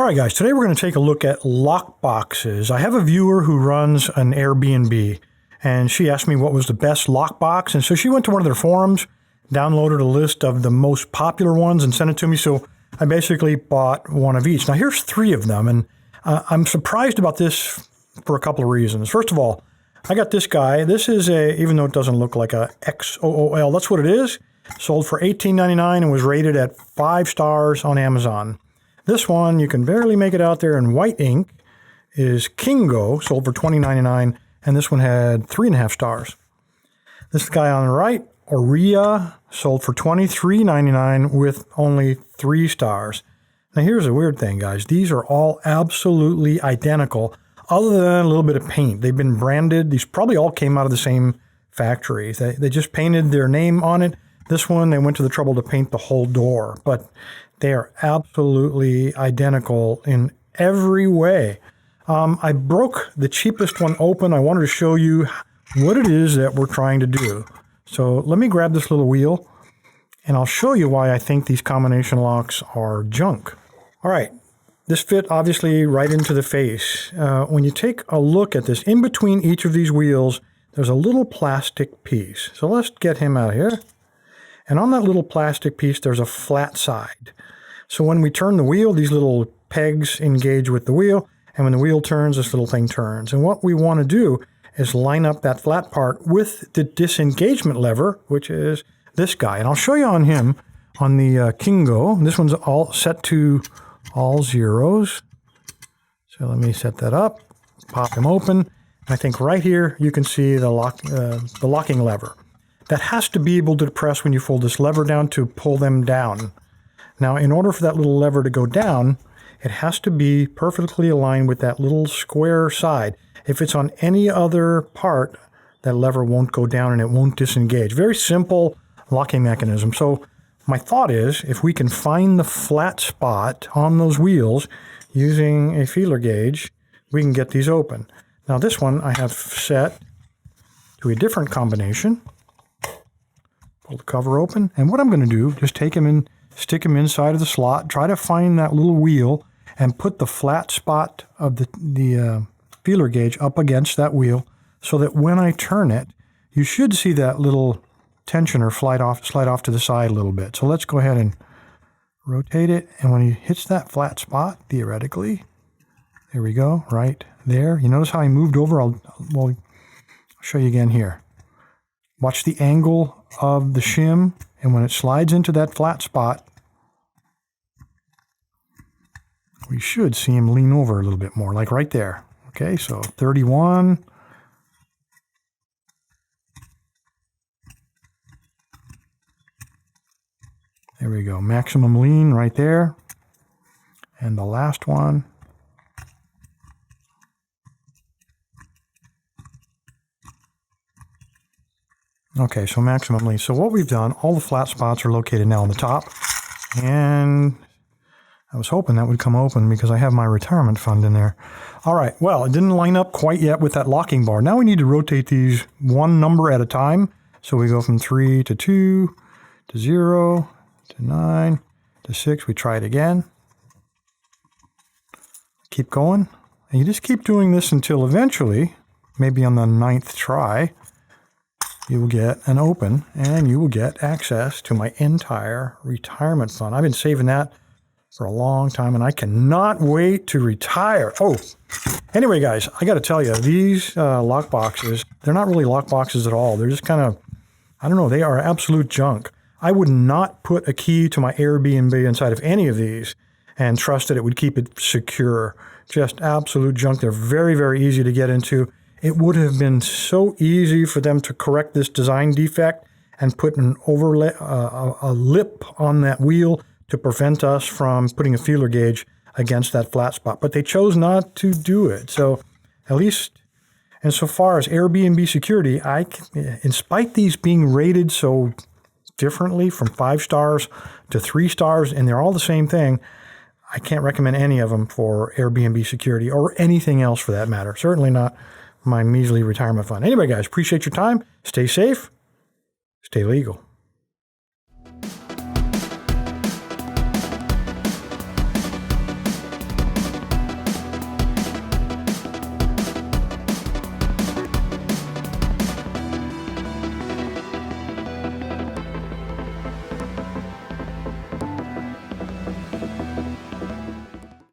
right, guys, today we're going to take a look at lock boxes. I have a viewer who runs an Airbnb, and she asked me what was the best lock box. And so she went to one of their forums, downloaded a list of the most popular ones and sent it to me. So I basically bought one of each. Now here's 3 of them, and I'm surprised about this for a couple of reasons. First of all, I got this guy. This is even though it doesn't look like a XOOL, that's what it is. Sold for $18.99 and was rated at 5 stars on Amazon. This one, you can barely make it out there in white ink, is Kingo, sold for $20.99, and this one had 3.5 stars. This guy on the right, Aurea, sold for $23.99 with only 3 stars. Now here's a weird thing, guys. These are all absolutely identical, other than a little bit of paint. They've been branded. These probably all came out of the same factory. They just painted their name on it. This one, they went to the trouble to paint the whole door, but they are absolutely identical in every way. I broke the cheapest one open. I wanted to show you what it is that we're trying to do. So let me grab this little wheel, and I'll show you why I think these combination locks are junk. All right, this fit obviously right into the face. When you take a look at this, in between each of these wheels, there's a little plastic piece. So let's get him out of here. And on that little plastic piece, there's a flat side. So when we turn the wheel, these little pegs engage with the wheel, and when the wheel turns, this little thing turns. And what we want to do is line up that flat part with the disengagement lever, which is this guy. And I'll show you on him, on the Kingo. This one's all set to all zeros. So let me set that up, pop him open. I think right here you can see the locking lever. That has to be able to press when you fold this lever down to pull them down. Now, in order for that little lever to go down, it has to be perfectly aligned with that little square side. If it's on any other part, that lever won't go down and it won't disengage. Very simple locking mechanism. So my thought is, if we can find the flat spot on those wheels using a feeler gauge, we can get these open. Now this one I have set to a different combination. Pull the cover open, and what I'm going to do, just take him in, stick him inside of the slot, try to find that little wheel, and put the flat spot of the feeler gauge up against that wheel, so that when I turn it, you should see that little tensioner slide off to the side a little bit. So let's go ahead and rotate it, and when he hits that flat spot, theoretically, there we go, right there. You notice how I moved over? I'll show you again here. Watch the angle of the shim, and when it slides into that flat spot, we should see him lean over a little bit more, like right there. Okay, so 31. There we go, maximum lean right there. And the last one. Okay, so maximum lean. So what we've done, all the flat spots are located now on the top, and I was hoping that would come open because I have my retirement fund in there. All right, well, it didn't line up quite yet with that locking bar. Now we need to rotate these one number at a time. So we go from 3 to 2 to 0 to 9 to 6. We try it again. Keep going. And you just keep doing this until eventually, maybe on the 9th try, you will get an open, and you will get access to my entire retirement fund. I've been saving that for a long time, and I cannot wait to retire. Oh, anyway, guys, I got to tell you, these lock boxes, they're not really lock boxes at all. They're just kind of, I don't know, they are absolute junk. I would not put a key to my Airbnb inside of any of these and trust that it would keep it secure. Just absolute junk. They're very, very easy to get into. It would have been so easy for them to correct this design defect and put an overlay, a lip on that wheel to prevent us from putting a feeler gauge against that flat spot. But they chose not to do it. So at least, and so far as Airbnb security, in spite these being rated so differently from 5 stars to 3 stars, and they're all the same thing, I can't recommend any of them for Airbnb security or anything else for that matter. Certainly not my measly retirement fund. Anyway, guys, appreciate your time. Stay safe. Stay legal.